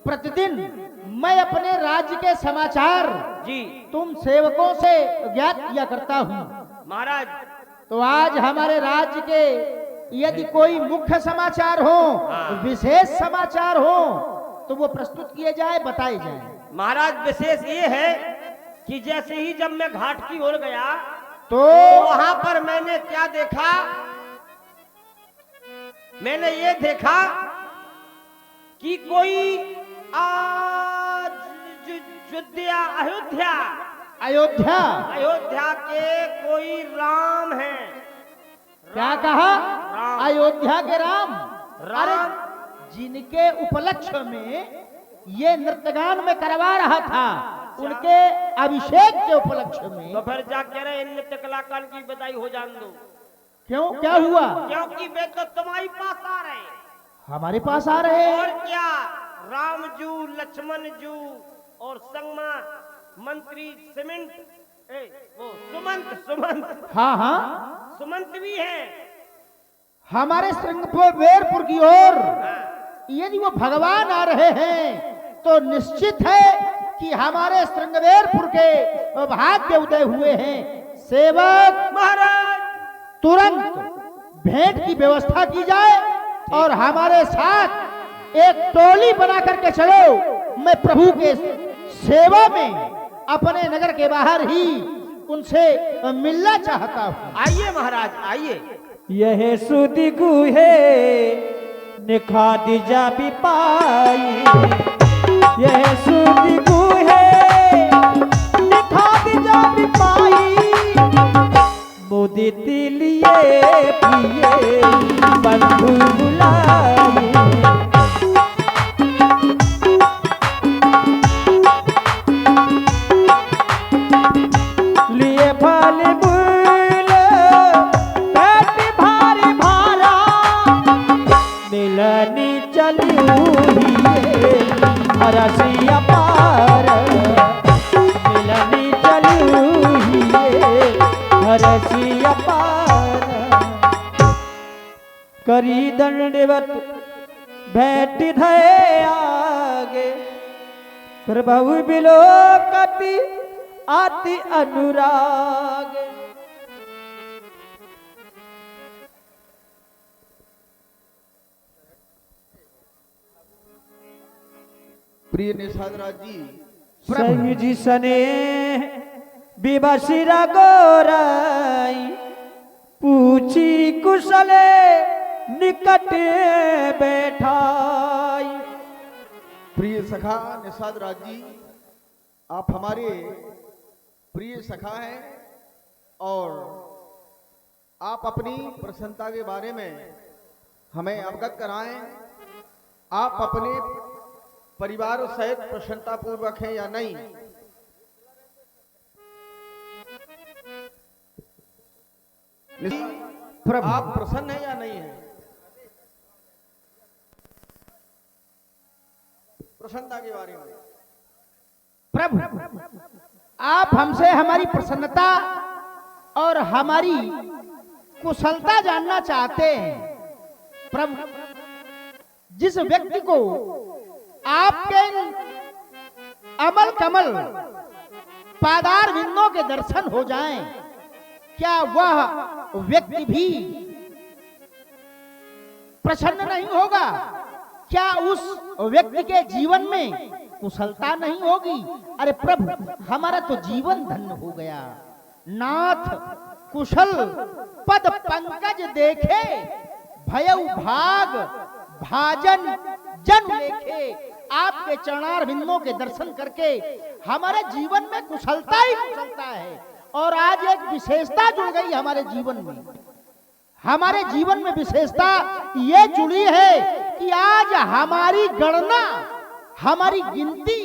प्रतिदिन मैं अपने राज्य के समाचार जी तुम सेवकों से ज्ञात किया करता हूँ। महाराज। तो आज हमारे राज्य के यदि कोई मुख्य समाचार हो, हाँ। विशेष समाचार हो, तो वो प्रस्तुत किए जाए, बताए जाए। महाराज विशेष ये है कि जैसे ही जब मैं घाट की ओर गया तो वहां पर मैंने क्या देखा, मैंने ये देखा कि कोई आज अयोध्या अयोध्या अयोध्या के कोई राम है। क्या कहा? राम। अयोध्या के राम। राम। अरे जिनके उपलक्ष्य में ये नृत्यगान में करवा रहा था, उनके अभिषेक के उपलक्ष्य में। तो फिर जा कह रहे नृत्य कलाकार की बधाई हो जान दो। क्यों, क्या हुआ? क्योंकि वे तो तुम्हारे पास आ रहे हैं। हमारे पास आ रहे हैं। और क्या, राम जू, लक्ष्मण जू और संगमा मंत्री सीमेंट वो सुमंत हाँ हाँ, सुमंत भी है हमारे श्रृंगवेरपुर की ओर। हाँ। यदि वो भगवान आ रहे हैं तो निश्चित है कि हमारे श्रृंगवेरपुर के भाग्य उदय हुए हैं। सेवक महाराज, तुरंत भेंट की व्यवस्था की जाए और हमारे साथ एक टोली बना करके चलो। मैं प्रभु के सेवा में अपने नगर के बाहर ही उनसे मिलना चाहता हूँ। आइए महाराज आइए। यह सुधि गुहे निखा दिजा भी पाई, यह सुधि गुहे निखा दिजा भी पाई, मोदी तिलिए पिए बंधु बुलाए। लिए फल फूल पेट भारी भारा, मिलनी चली हुई हरसिया पार, मिलनी चली हुई हरसिया पार। करी दंडवत भेंट धय आगे, प्रभु बिलोकति अति अनुराग। प्रिय निषाद राज जी, संग जी सने विवशिरा गोराई, पूछी कुशले निकट बैठाई। प्रिय सखा निषाद राज जी, आप हमारे प्रिय सखा हैं और आप अपनी प्रसन्नता के बारे में हमें अवगत कराएं। आप अपने परिवार सहित प्रसन्नता पूर्वक हैं या नहीं? आप प्रसन्न हैं या नहीं हैं? प्रसन्नता के बारे में प्रभु, आप हमसे हमारी प्रसन्नता और हमारी कुशलता जानना चाहते हैं। प्रभु, जिस व्यक्ति को आपके अमल कमल पादार बिंदों के दर्शन हो जाएं, क्या वह व्यक्ति भी प्रसन्न नहीं होगा? क्या उस व्यक्ति के जीवन में कुशलता नहीं होगी? अरे प्रभु, हमारा तो जीवन धन्य हो गया। नाथ कुशल पद पंकज देखे, भयउ भाग भाजन जन लेखे। आपके चरणार बिंदों के दर्शन करके हमारे जीवन में कुशलता ही कुशलता है। और आज एक विशेषता जुड़ गई हमारे जीवन में। हमारे जीवन में विशेषता ये जुड़ी है कि आज हमारी गणना, हमारी गिनती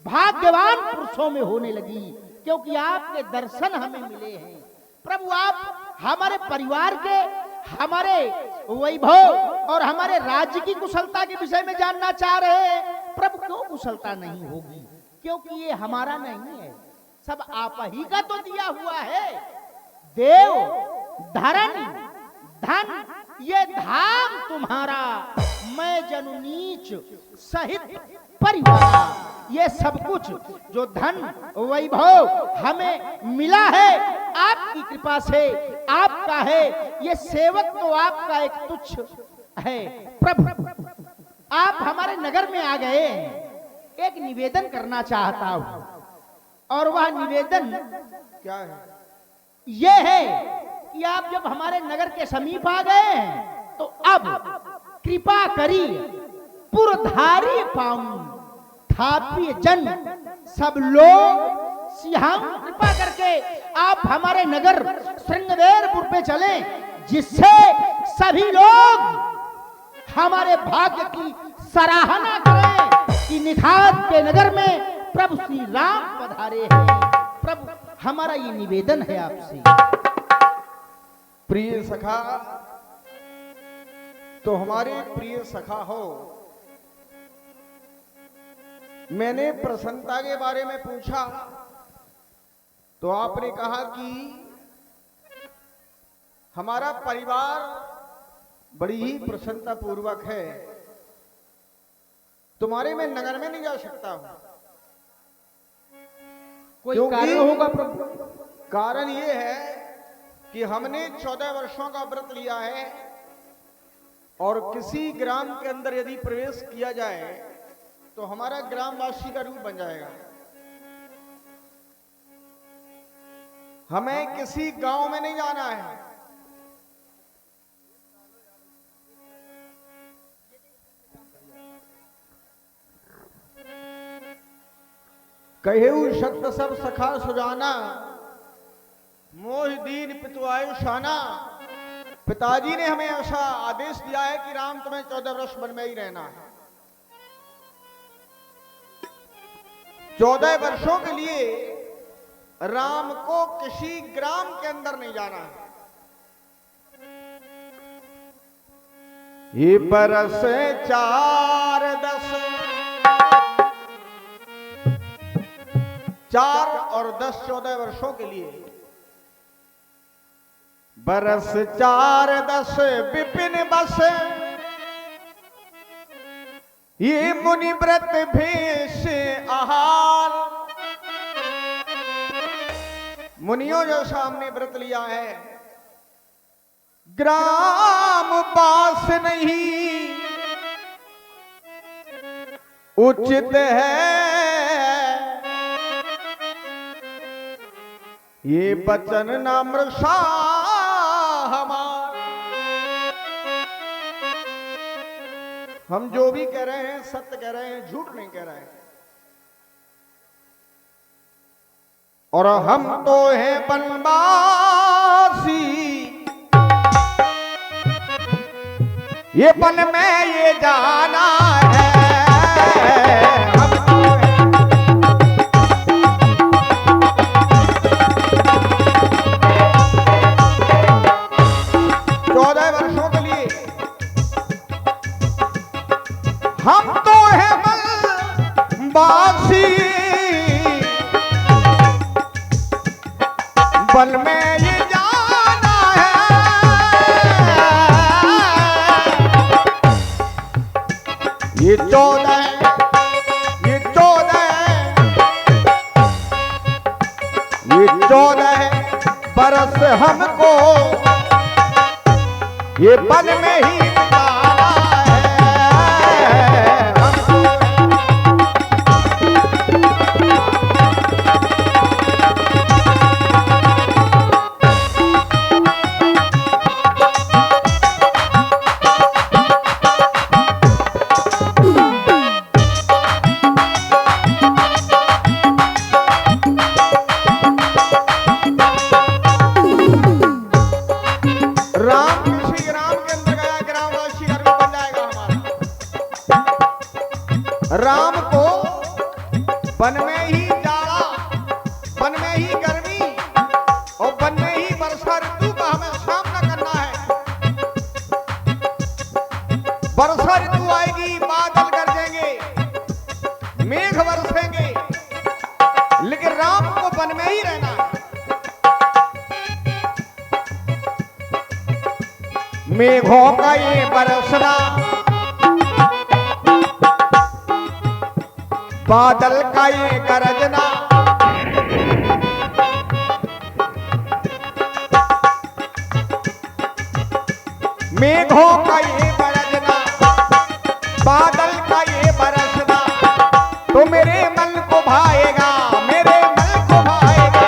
भाग्यवान पुरुषों में होने लगी, क्योंकि आपके दर्शन हमें मिले हैं। प्रभु, आप हमारे परिवार के, हमारे वैभव और हमारे राज्य की कुशलता के विषय में जानना चाह रहे हैं। प्रभु, क्यों कुशलता नहीं होगी? क्योंकि ये हमारा नहीं है, सब आप ही का तो दिया हुआ है। देव, धरण, धन, ये धाम तुम्हारा। मैं जनु नीच सहित परिवार, ये सब कुछ जो धन वैभव हमें मिला है आपकी कृपा से, आपका है। ये सेवक तो आपका एक तुच्छ है। प्रभु, आप हमारे नगर में आ गए, एक निवेदन करना चाहता हूं, और वह निवेदन क्या है? ये है कि आप जब हमारे नगर के समीप आ गए हैं तो अब कृपा करिए, पुरधारी पाऊं थापिय जन सब लोग सिंहाम कृपा करके आप हमारे नगर श्रृंगवेरपुर पे चलें, जिससे सभी लोग हमारे भाग्य की सराहना करें कि निखात के नगर में प्रभु श्री राम पधारे हैं। प्रभु, हमारा ये निवेदन है आपसे। प्रिय सखा, तो हमारे प्रिय सखा हो। मैंने प्रसन्नता के बारे में पूछा तो आपने कहा कि हमारा परिवार बड़ी ही प्रसन्नता पूर्वक है, तुम्हारे मैं नगर में नहीं जा सकता हूं। कोई क्योंकि कारण होगा प्रभु? कारण ये है कि हमने 14 वर्षों का व्रत लिया है, और किसी ग्राम के अंदर यदि प्रवेश किया जाए तो हमारा ग्रामवासी का रूप बन जाएगा। हमें किसी गांव में नहीं जाना है। कहेऊ सत्य सब सखा सुजाना, मोह दीन पितु आयुषाना। पिताजी ने हमें ऐसा आदेश दिया है कि राम तुम्हें 14 वर्ष वन में ही रहना है। 14 वर्षों के लिए राम को किसी ग्राम के अंदर नहीं जाना है। ये बरस 4 और 10 14 वर्षों के लिए। बरस 4 10 विपिन बस, ये मुनि व्रत भेष आहार। मुनियों जो सामने व्रत लिया है, ग्राम पास नहीं उचित है। ये बचन नामृषा हमार। हम जो भी कह रहे हैं सत्य कह रहे हैं, झूठ नहीं कह रहे हैं। और हम तो हैं वनवासी, ये वन में ये जाना है। हम तो हैं 14 वर्षों के लिए हम तो हैं वनवासी, वन में ये जाना है। ये 14 बरस हमको ये वन में ही बिताना है। राम किसी ग्राम के अंदर गया, ग्रामवासी घर में बन जाएगा हमारा। राम को वन में ही जाड़ा, वन में ही गर्मी और वन में ही वर्षा ऋतु का हमें सामना करना है। वर्षा ऋतु आएगी, बादल गरजेंगे, मेघ बरसेंगे, लेकिन राम को वन में ही रहना है। मेघों का ये बरसना बादल का ये गरजना, मेघों का ये बरसना, बादल का ये बरसना, तो मेरे मन को भाएगा, मेरे मन को भाएगा।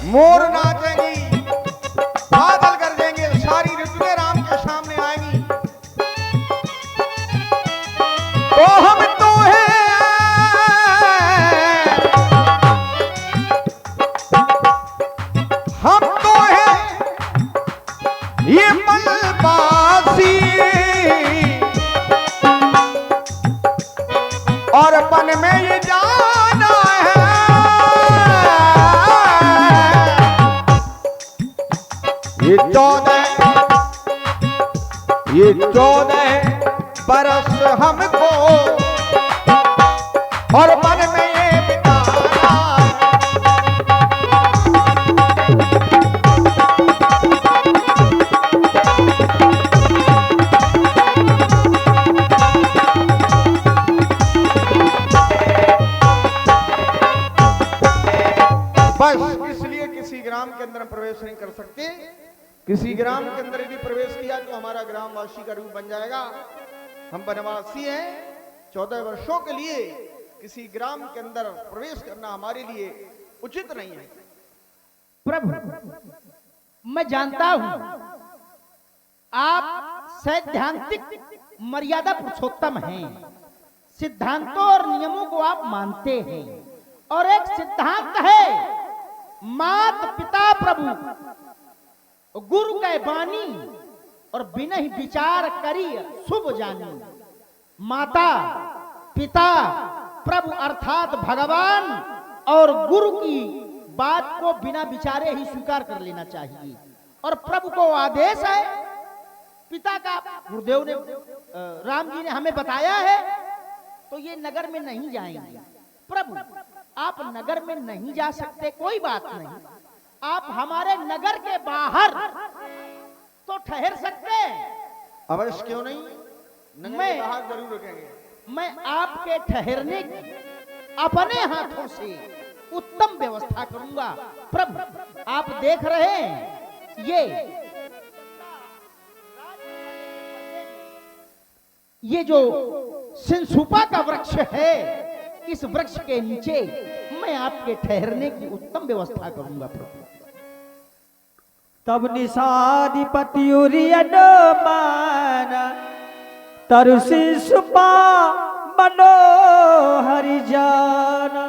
मोर नाचेंगी, बादल गरजेंगे, सारी ऋतुएं राम के सामने आएंगी, तो हम तो हैं, हम तो हैं ये मलबासी, और मन में ये जाना है, ये 14 बरस हमको, और मन में ये बिताना। बस इसलिए किसी ग्राम के अंदर हम प्रवेश नहीं कर सकते। किसी ग्राम के अंदर यदि प्रवेश किया तो हमारा ग्रामवासी का रूप बन जाएगा। हम वनवासी हैं, 14 वर्षों के लिए किसी ग्राम के अंदर प्रवेश करना हमारे लिए उचित नहीं है। प्रभु मैं जानता हूं आप सैद्धांतिक मर्यादा पुरुषोत्तम हैं, सिद्धांतों और नियमों को आप मानते हैं, और एक सिद्धांत है मात पिता प्रभु गुरु के बानी, और बिना ही विचार करी शुभ जानी। माता पिता प्रभु अर्थात भगवान और गुरु की बात को बिना विचारे ही स्वीकार कर लेना चाहिए। और प्रभु को आदेश है, पिता का गुरुदेव ने राम जी ने हमें बताया है, तो ये नगर में नहीं जाएंगे। प्रभु आप नगर में नहीं जा सकते, कोई बात नहीं, आप हमारे नगर के बाहर तो ठहर सकते हैं। अवश्य क्यों नहीं, नगर के बाहर जरूर रुकेंगे। मैं आपके ठहरने की अपने हाथों से उत्तम व्यवस्था करूंगा। प्रभु आप देख रहे हैं ये जो सिंसुपा का वृक्ष है, इस वृक्ष के नीचे मैं आपके ठहरने की उत्तम व्यवस्था करूंगा। प्रभु तब निषादिपति उरियन माना, तरुषि सुपा मनो हरि जाना।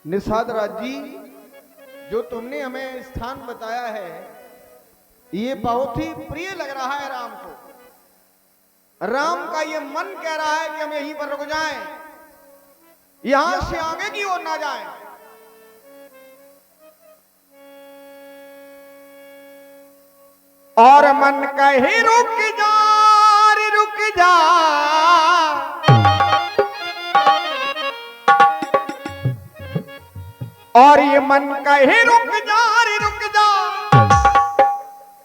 निषाद राज जी, जो तुमने हमें स्थान बताया है, ये बहुत ही प्रिय लग रहा है राम को। राम का ये मन कह रहा है कि हम यहीं पर रुक जाएं, यहां से आगे की ओर ना जाएं। और मन कहे रुक जा रे रुक जा, और ये मन कहे रुक जा रे रुक जा,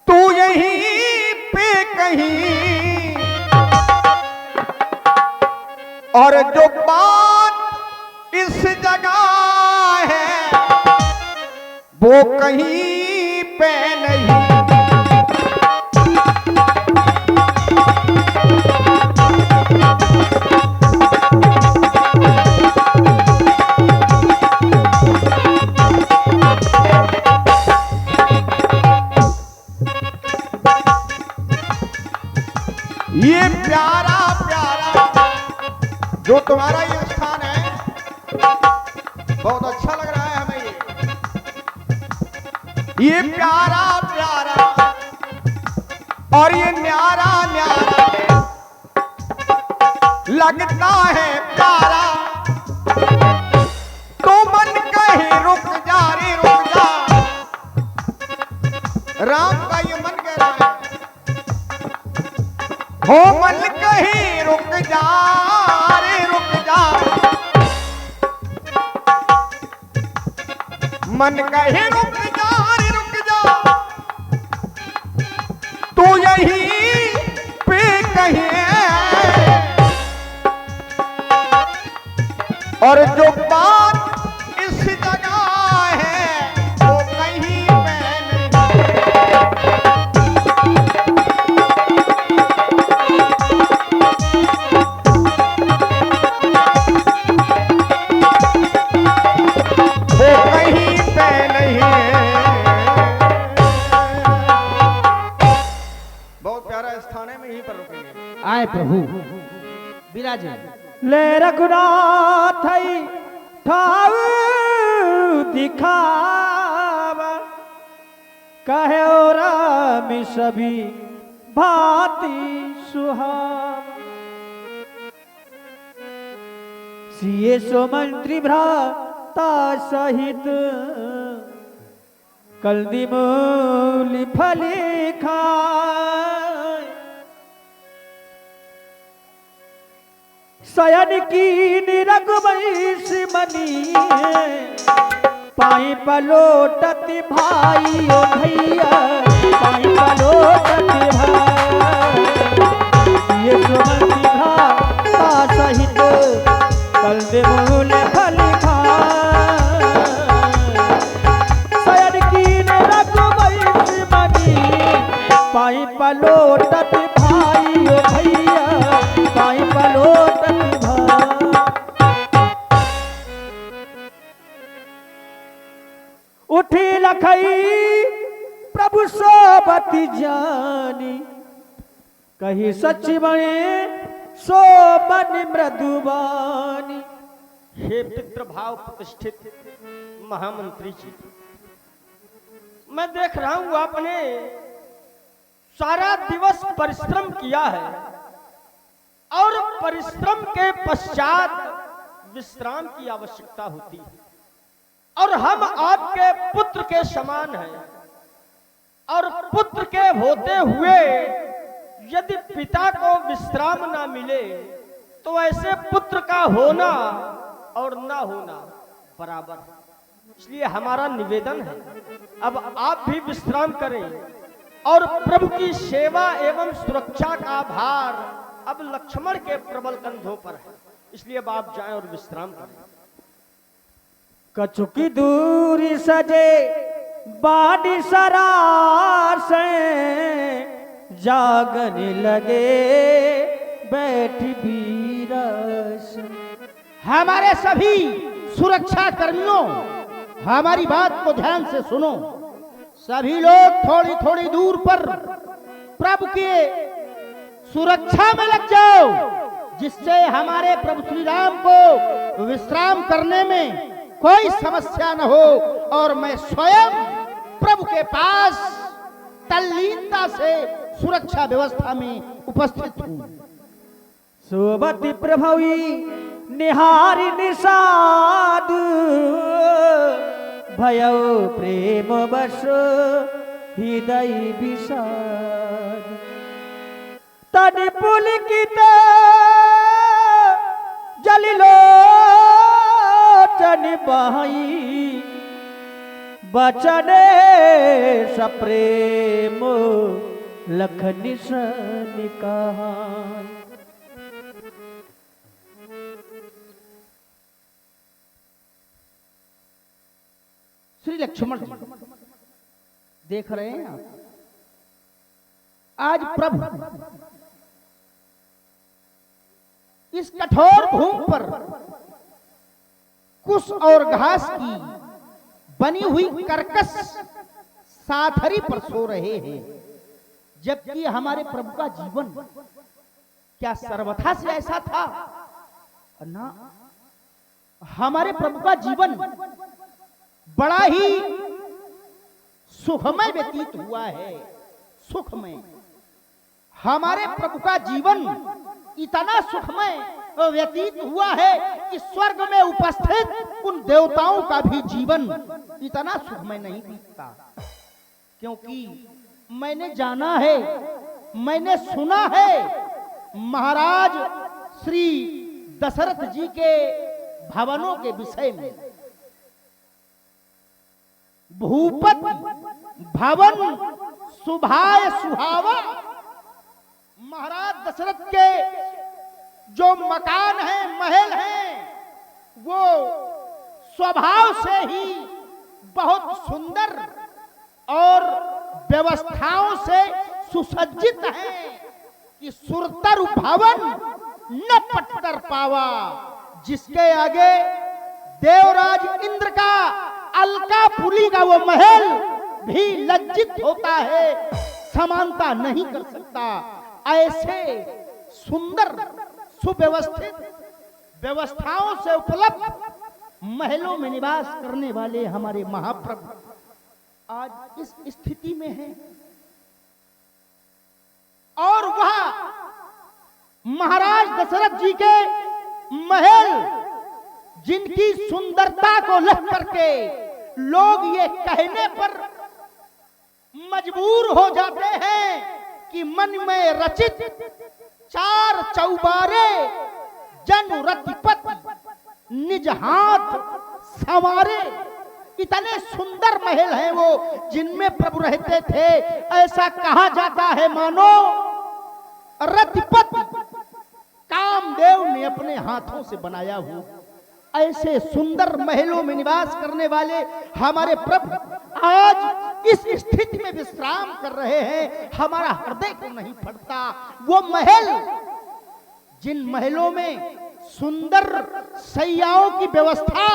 तू यहीं पे कहीं, और जो बात इस जगह है वो कहीं पे नहीं। ये प्यारा प्यारा जो तुम्हारा ये स्थान है, बहुत अच्छा लग रहा है हमें। ये प्यारा प्यारा और ये न्यारा न्यारा लगता है प्यारा, तो मन कहे रुक जा रे रुक जा। राम का ये मन कह रहा है, हो मन कहीं रुक जा रे रुक जा, मन कहीं रुक जा रे रुक जा, आए प्रभु विराजे। ले रघुनाथ ठाव दिखावा कहे और राम सभी भांति सुहाव सिए सो मंत्री भ्राता सहित कल्दी मूली फली खाए शयन की रघुवंश मनी पाई पलोटत भाई ओ भैया पाई पलोटत भाई ये सुमति भ्राता सहित कल्दी मूली फली खाए शयन की रघुवंश मनी पाई पलोटत भाई ओ भैया पाई पलोटत भाई उठी लखई प्रभु सोबती जानी कही सच बने सो मन मृदुबानी हे पितृभाव प्रतिष्ठित महामंत्री जी, मैं देख रहा हूं आपने सारा दिवस परिश्रम किया है और परिश्रम के पश्चात विश्राम की आवश्यकता होती है और हम आपके पुत्र के समान हैं और पुत्र के होते हुए यदि पिता को विश्राम ना मिले तो ऐसे पुत्र का होना और ना होना बराबर है। इसलिए हमारा निवेदन है अब आप भी विश्राम करें और प्रभु की सेवा एवं सुरक्षा का भार अब लक्ष्मण के प्रबल कंधों पर है, इसलिए अब आप जाएं और विश्राम करें। कछुकी दूरी सजे बाड़ी सरार से जागन लगे बैठी बीरस हमारे सभी सुरक्षा कर्मियों हमारी बात को ध्यान से सुनो। सभी लोग थोड़ी थोड़ी दूर पर प्रभु के सुरक्षा में लग जाओ जिससे हमारे प्रभु श्री राम को विश्राम करने में कोई समस्या न हो और मैं स्वयं प्रभु के पास तल्लीनता से सुरक्षा व्यवस्था में उपस्थित हूं। सोबती प्रभवी निहारी निषाद भयो प्रेम बस हृदय विषाद तनि पुलकित जलिलो चन बहाई बचने सप्रेम लखन सन कहाई। श्री लक्ष्मण जी देख रहे हैं आप आज प्रभु इस कठोर भूमि पर कुश और घास की बनी हुई कर्कश साथरी पर सो रहे हैं, जबकि हमारे प्रभु का जीवन क्या सर्वथा से ऐसा था ना। हमारे प्रभु का जीवन बड़ा ही सुखमय व्यतीत हुआ है। सुखमय हमारे प्रभु का जीवन इतना सुखमय व्यतीत हुआ है कि स्वर्ग में उपस्थित उन देवताओं का भी जीवन इतना सुखमय नहीं बीतता, क्योंकि मैंने जाना है, मैंने सुना है महाराज श्री दशरथ जी के भवनों के विषय में। भूपति भवन सुभाय सुहावा, महाराज दशरथ के जो मकान हैं, महल हैं, वो स्वभाव से ही बहुत सुंदर और व्यवस्थाओं से सुसज्जित हैं कि सुरतर भवन न पटतर पावा, जिसके आगे देवराज इंद्र का अलकापुरी का वो महल भी लज्जित होता है, समानता नहीं कर सकता। ऐसे सुंदर सुव्यवस्थित व्यवस्थाओं से उपलब्ध महलों में निवास करने वाले हमारे महाप्रभु आज इस स्थिति में हैं। और वह महाराज दशरथ जी के महल जिनकी सुंदरता को लख करके लोग ये कहने पर मजबूर हो जाते हैं कि मन में रचित चार चौबारे जन रतिपति निज हाथ संवारे। इतने सुंदर महल हैं वो जिनमें प्रभु रहते थे। ऐसा कहा जाता है मानो रतिपति कामदेव ने अपने हाथों से बनाया हो। ऐसे सुंदर महलों में निवास करने वाले हमारे प्रभु आज इस स्थिति में विश्राम कर रहे हैं। हमारा हृदय को नहीं फटता। वो महल जिन महलों में सुंदर सैयाओं की व्यवस्था,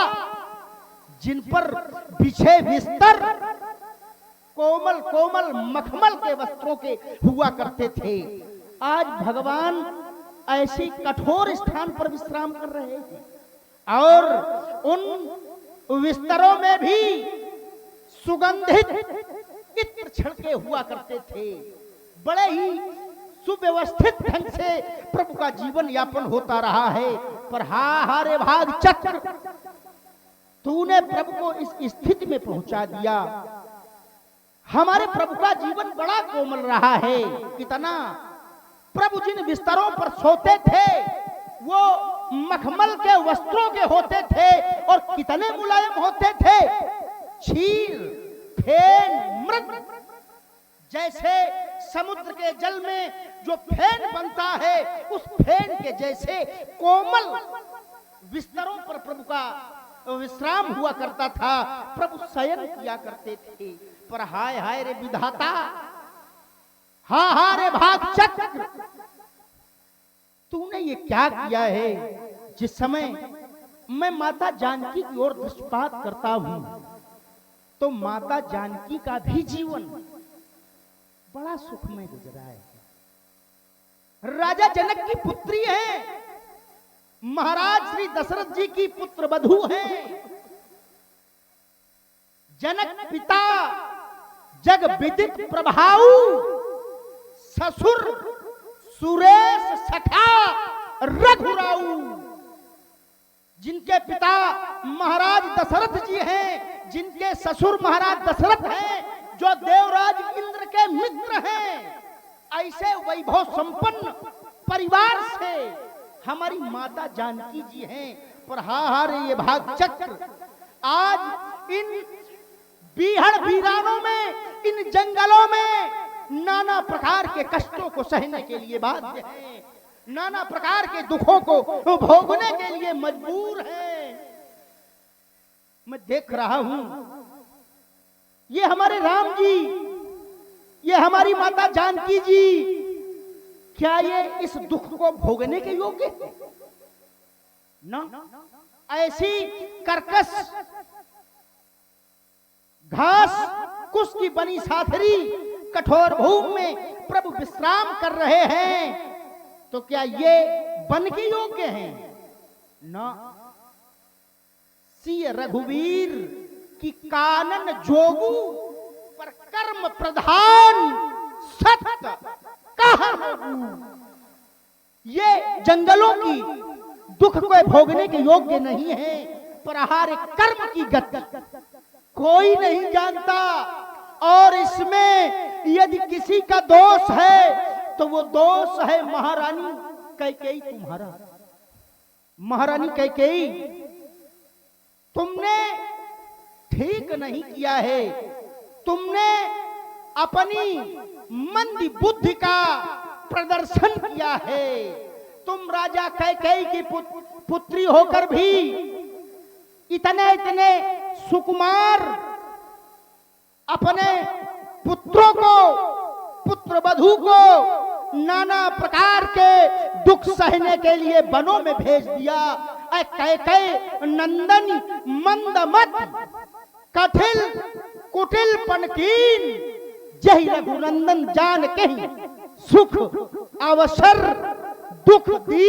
जिन पर बिछे बिस्तर कोमल कोमल मखमल के वस्त्रों के हुआ करते थे, आज भगवान ऐसी कठोर स्थान पर विश्राम कर रहे हैं। और उन बिस्तरों में भी सुगंधित इत्र छिड़के हुआ करते थे। बड़े ही सुव्यवस्थित ढंग से प्रभु का जीवन यापन होता रहा है। पर हारे भाग चक्र, तूने प्रभु को इस स्थिति में पहुंचा दिया। हमारे प्रभु का जीवन बड़ा कोमल रहा है। कितना प्रभु जिन बिस्तरों पर सोते थे वो मखमल के वस्त्रों के होते थे और कितने मुलायम होते थे। क्षीर फेन मृग, जैसे समुद्र के जल में जो फेन बनता है उस फेन के जैसे कोमल बिस्तरों पर प्रभु का विश्राम हुआ करता था। प्रभु शयन किया करते थे। पर हाय हाय रे विधाता, हा रे भाग चक्र, तूने ये क्या किया है। जिस समय मैं माता जानकी की ओर दृष्टिपात करता हूं तो माता जानकी का भी जीवन बड़ा सुखमय गुजरा है। राजा जनक की पुत्री है, महाराज श्री दशरथ जी की पुत्र वधू है। जनक पिता जग विदित प्रभाऊ, ससुर सुरेश सखा रघुराऊ। जिनके पिता महाराज दशरथ जी हैं, जिनके ससुर महाराज दशरथ हैं, जो देवराज इंद्र के मित्र हैं, ऐसे वैभव संपन्न परिवार से हमारी माता जानकी जी हैं। पर हारे ये भाग चक्र, आज इन बीहड़ बीरानों में, इन जंगलों में नाना प्रकार के कष्टों को सहने के लिए बाध्य हैं, नाना प्रकार के दुखों को भोगने के लिए मजबूर हैं। मैं देख रहा हूं ये हमारे राम जी, ये हमारी माता जानकी जी, क्या ये इस दुख को भोगने के योग्य है? ना, ऐसी कर्कश घास कुश की बनी साथरी कठोर भूमि में प्रभु विश्राम कर रहे हैं, तो क्या ये वन के योग्य हैं? ना, सिय रघुवीर की कानन जोगू पर कर्म प्रधान सत्य कहू। ये जंगलों की दुख को भोगने के योग्य नहीं है, पर आहार कर्म की गति कोई नहीं जानता। और इसमें यदि किसी का दोष है तो वो दोष है महारानी कैकेयी तुम्हारा। महारानी कैकेयी, तुमने ठीक नहीं किया है। तुमने अपनी मंदी बुद्धि का प्रदर्शन किया है। तुम राजा कैकेयी की पुत्री होकर भी इतने इतने सुकुमार अपने पुत्रों को, पुत्र वधू को नाना प्रकार के दुख सहने के लिए वनों में भेज दिया। कैकेयी नंदन मंदमत कठिल कुटिल पनकीन, जहि रघुनंदन जान कहीं सुख अवसर दुख दी।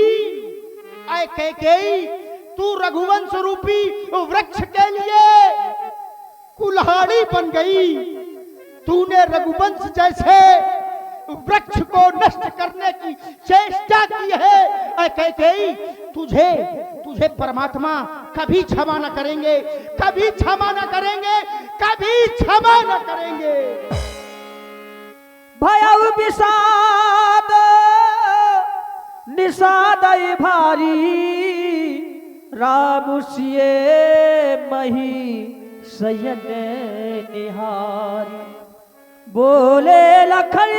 ऐ कैकेयी, तू रघुवंश रूपी वृक्ष के लिए कुल्हाड़ी बन गई। तूने रघुवंश जैसे वृक्ष को नष्ट करने की चेष्टा की है। ऐ कैकेयी, तुझे तुझे परमात्मा कभी क्षमा न करेंगे, कभी क्षमा न करेंगे, कभी क्षमा न करेंगे। भयउ विषाद निषादय भारी, राम सिए मही सयन निहारी। बोले लखन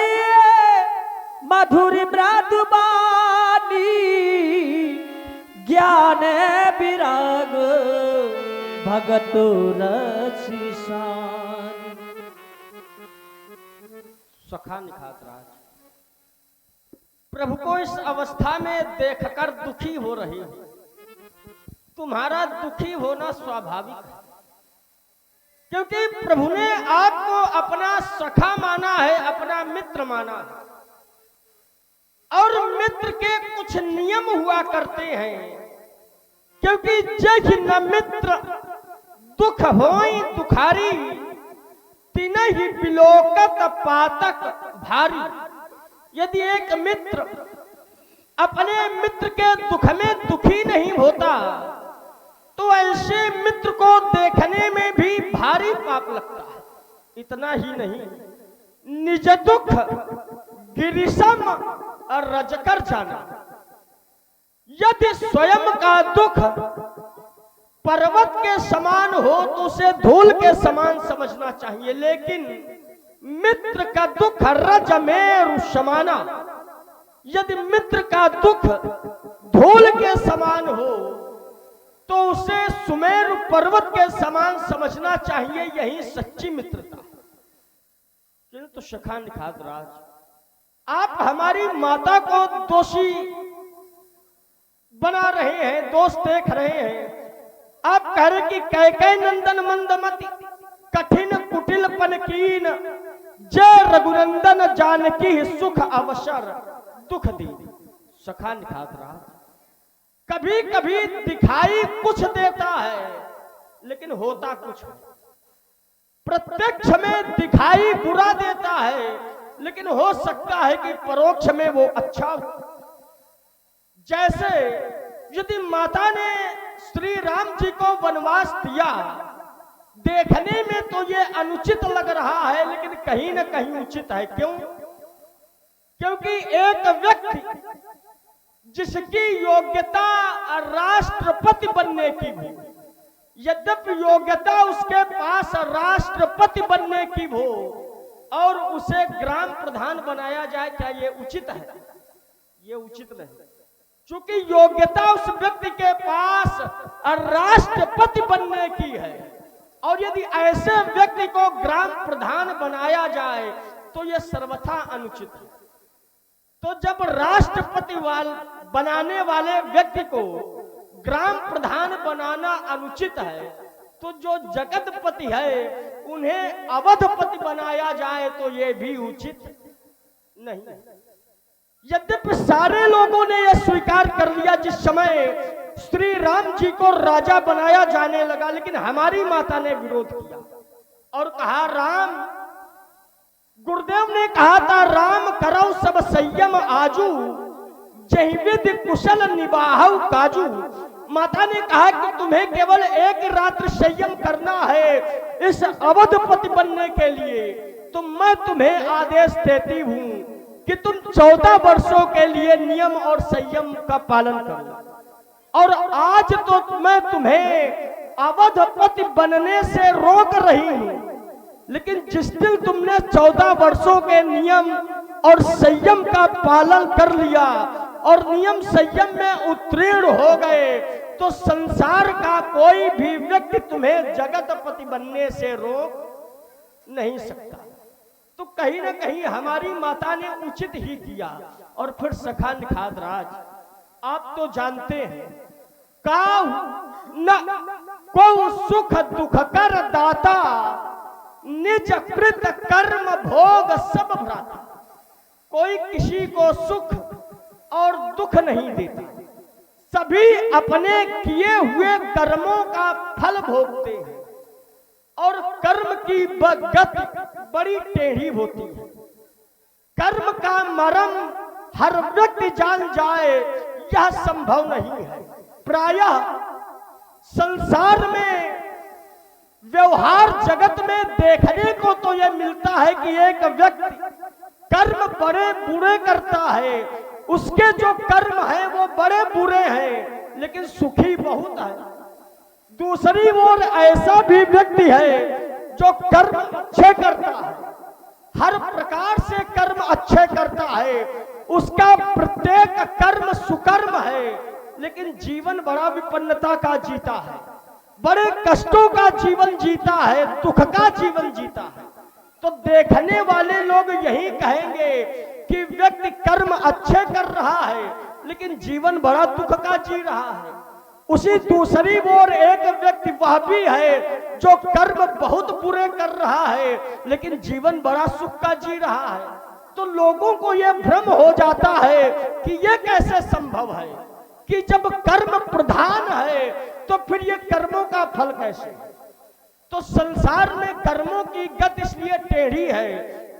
मधुर मृदुबानी, ज्ञान विराग भगत रसिसान। सखा निखात राज, प्रभु को इस अवस्था में देखकर दुखी हो रही हो। तुम्हारा दुखी होना स्वाभाविक है, क्योंकि प्रभु ने आपको अपना सखा माना है, अपना मित्र माना है। और मित्र के कुछ नियम हुआ करते हैं, क्योंकि जय न मित्र दुख होई दुखारी, तिनहि बिलोकत पातक भारी। यदि एक मित्र अपने मित्र के दुख में दुखी नहीं होता, तो ऐसे मित्र को देखने में भी भारी पाप लगता है। इतना ही नहीं, निज दुख गिरिशम और रजकर जाना। यदि स्वयं का दुख पर्वत के समान हो तो उसे धूल के समान समझना चाहिए, लेकिन मित्र का दुख रजमेरु समाना। यदि मित्र का दुख धूल के समान हो तो उसे सुमेरु पर्वत के समान समझना चाहिए। यही सच्ची मित्रता। किंतु सखा निखात राज, आप हमारी माता को दोषी बना रहे हैं, दोष देख रहे हैं। आप कह रहे कि कैकेयी नंदन मंदमति, कठिन कुटिल पनकीन, जय रघुनंदन जानकी सुख अवसर दुख दी। सखा निखात राज, कभी कभी दिखाई कुछ देता है लेकिन होता कुछ है। प्रत्यक्ष में दिखाई बुरा देता है, लेकिन हो सकता है कि परोक्ष में वो अच्छा हो। जैसे यदि माता ने श्री राम जी को वनवास दिया, देखने में तो ये अनुचित लग रहा है, लेकिन कहीं ना कहीं उचित है। क्यों? क्योंकि एक व्यक्ति जिसकी योग्यता राष्ट्रपति बनने की भी, यद्यपि योग्यता उसके पास राष्ट्रपति बनने की हो और उसे ग्राम प्रधान बनाया जाए, क्या ये उचित है? ये उचित नहीं। क्योंकि योग्यता उस व्यक्ति के पास राष्ट्रपति बनने की है, और यदि ऐसे व्यक्ति को ग्राम प्रधान बनाया जाए तो यह सर्वथा अनुचित है। तो जब राष्ट्रपति बनाने वाले व्यक्ति को ग्राम प्रधान बनाना अनुचित है, तो जो जगतपति है उन्हें अवधपति बनाया जाए तो यह भी उचित नहीं। यद्यपि सारे लोगों ने यह स्वीकार कर लिया जिस समय श्री राम जी को राजा बनाया जाने लगा, लेकिन हमारी माता ने विरोध किया और कहा राम, गुरुदेव ने कहा था राम करौ सब संयम आजू, जहि विधि कुशल निबाहु काजू। माता ने कहा कि तुम्हें केवल एक रात्र संयम करना है इस अवधपति बनने के लिए, तो मैं तुम्हें आदेश देती हूं कि तुम 14 वर्षों के लिए नियम और संयम का पालन करो। और आज तो मैं तुम्हें अवधपति बनने से रोक रही हूं, लेकिन जिस दिन तुमने 14 वर्षों के नियम और संयम का पालन कर लिया और नियम संयम में उत्तीर्ण हो गए, तो संसार का कोई भी व्यक्ति तुम्हें जगतपति बनने से रोक नहीं सकता। तो कहीं ना कहीं हमारी माता ने उचित ही किया। और फिर सखा निखात राज, आप तो जानते हैं, काहू न को सुख दुख कर दाता, निज कृत कर्म भोग सब भ्राता। कोई किसी को सुख और दुख नहीं देता। सभी अपने किए हुए कर्मों का फल भोगते हैं और कर्म की गति बड़ी टेढ़ी होती है। कर्म का मर्म हर व्यक्ति जान जाए यह संभव नहीं है। प्रायः संसार में व्यवहार जगत में देखने को तो यह मिलता है कि एक व्यक्ति कर्म बड़े बुरे करता है, उसके जो कर्म है वो बड़े बुरे हैं लेकिन सुखी बहुत है। दूसरी ओर ऐसा भी व्यक्ति है जो कर्म अच्छे करता है, हर प्रकार से कर्म अच्छे करता है, उसका प्रत्येक कर्म सुकर्म है, लेकिन जीवन बड़ा विपन्नता का जीता है, बड़े कष्टों का जीवन जीता है, दुख का जीवन जीता है। तो देखने वाले लोग यही कहेंगे कि व्यक्ति कर्म अच्छे कर रहा है लेकिन जीवन बड़ा दुख का जी रहा है। उसी दूसरी ओर एक व्यक्ति वह भी है जो कर्म बहुत बुरे कर रहा है लेकिन जीवन बड़ा सुख का जी रहा है। तो लोगों को यह भ्रम हो जाता है कि यह कैसे संभव है कि जब कर्म प्रधान है तो फिर ये कर्मों का फल कैसे। तो संसार में कर्मों की गति इसलिए टेढ़ी है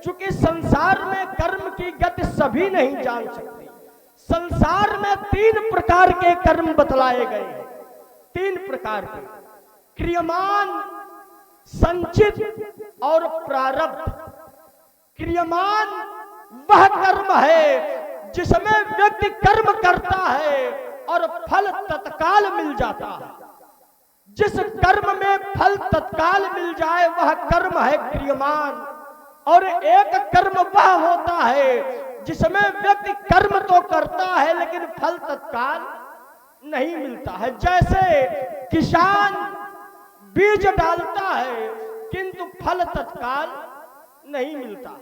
क्योंकि संसार में कर्म की गति सभी नहीं जान सकते। संसार में 3 प्रकार के कर्म बतलाए गए हैं, 3 प्रकार के, क्रियमान, संचित और प्रारब्ध। क्रियमान वह कर्म है जिसमें व्यक्ति कर्म करता है और फल तत्काल मिल जाता है। जिस कर्म में फल तत्काल मिल जाए वह कर्म है क्रियमान। और एक कर्म वह होता है जिसमें व्यक्ति कर्म तो करता है लेकिन फल तत्काल नहीं मिलता है। जैसे किसान बीज डालता है किंतु फल तत्काल नहीं मिलता।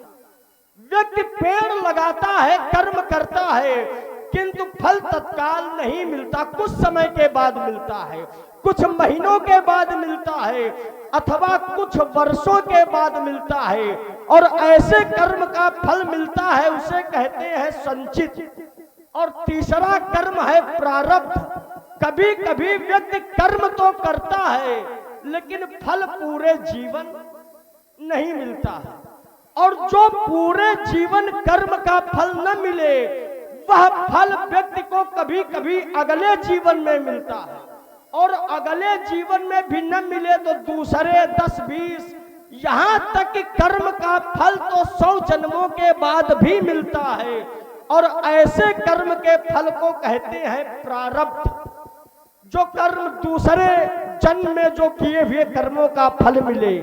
व्यक्ति पेड़ लगाता है, कर्म करता है किंतु फल तत्काल नहीं मिलता, कुछ समय के बाद मिलता है, कुछ महीनों के बाद मिलता है अथवा कुछ वर्षों के बाद मिलता है। और ऐसे कर्म का फल मिलता है उसे कहते हैं संचित। और तीसरा कर्म है प्रारब्ध। कभी कभी व्यक्ति कर्म तो करता है लेकिन फल पूरे जीवन नहीं मिलता है। और जो पूरे जीवन कर्म का फल न मिले वह फल व्यक्ति को कभी कभी अगले जीवन में मिलता है, और अगले जीवन में भी न मिले तो दूसरे 10-20 यहां तक कि कर्म का फल तो 100 जन्मों के बाद भी मिलता है। और ऐसे कर्म के फल को कहते हैं प्रारब्ध। जो कर्म दूसरे जन्म में जो किए हुए कर्मों का फल मिले,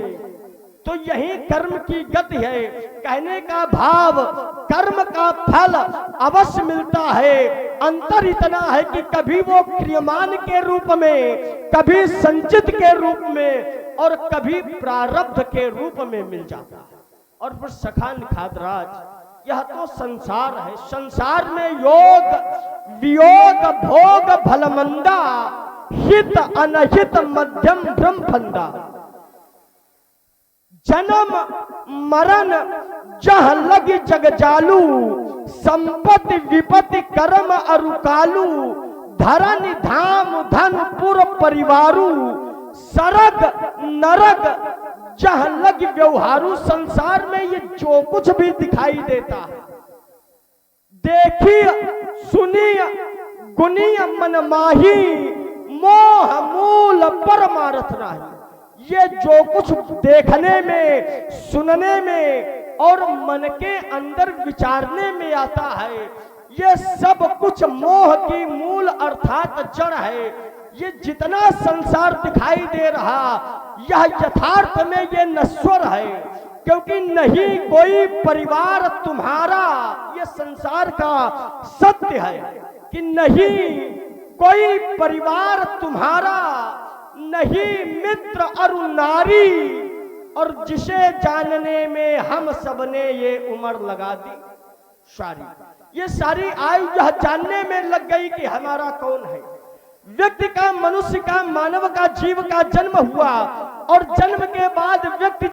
तो यही कर्म की गति है। कहने का भाव कर्म का फल अवश्य मिलता है, अंतर इतना है कि कभी वो क्रियमान के रूप में, कभी संचित के रूप में और कभी प्रारब्ध के रूप में मिल जाता है। और फिर सखा निखातराज, यह तो संसार है। संसार में योग वियोग भोग भलमंदा, हित अनहित मध्यम भ्रम फंदा। जन्म मरण जह लगी जग जालू, संपत्ति विपत्ति कर्म अरुकालू। धरन धाम धन पुर परिवारू, सरग नरग जह लगी व्यवहारू। संसार में ये जो कुछ भी दिखाई देता है, देखी सुनी गुनी मन माही, मोह मूल परमारथ नाही। ये जो कुछ देखने में, सुनने में और मन के अंदर विचारने में आता है, ये सब कुछ मोह की मूल अर्थात जड़ है। ये जितना संसार दिखाई दे रहा, यह यथार्थ में ये नश्वर है, क्योंकि नहीं कोई परिवार तुम्हारा। ये संसार का सत्य है कि नहीं कोई परिवार तुम्हारा, नहीं मित्र अरु नारी। और जिसे जानने में हम सबने ये उम्र लगा दी सारी। ये सारी आयु यह जानने में लग गई कि हमारा कौन है। व्यक्ति का, मनुष्य का, मानव का, जीव का जन्म हुआ और जन्म के बाद व्यक्ति